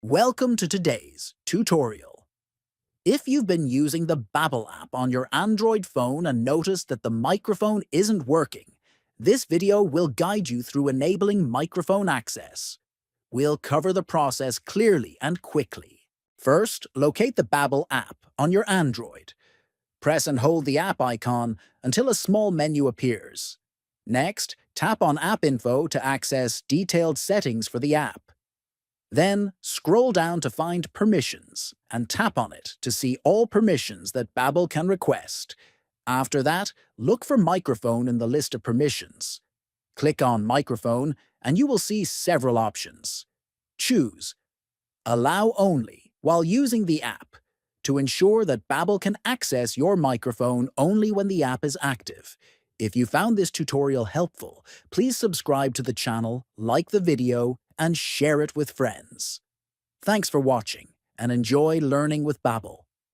Welcome to today's tutorial. If you've been using the Babbel app on your Android phone and noticed that the microphone isn't working, this video will guide you through enabling microphone access. We'll cover the process clearly and quickly. First, locate the Babbel app on your Android. Press and hold the app icon until a small menu appears. Next, tap on App Info to access detailed settings for the app. Then, scroll down to find Permissions and tap on it to see all permissions that Babbel can request. After that, look for Microphone in the list of permissions. Click on Microphone and you will see several options. Choose Allow Only while using the app to ensure that Babbel can access your microphone only when the app is active. If you found this tutorial helpful, please subscribe to the channel, like the video, and share it with friends. Thanks for watching, and enjoy learning with Babbel.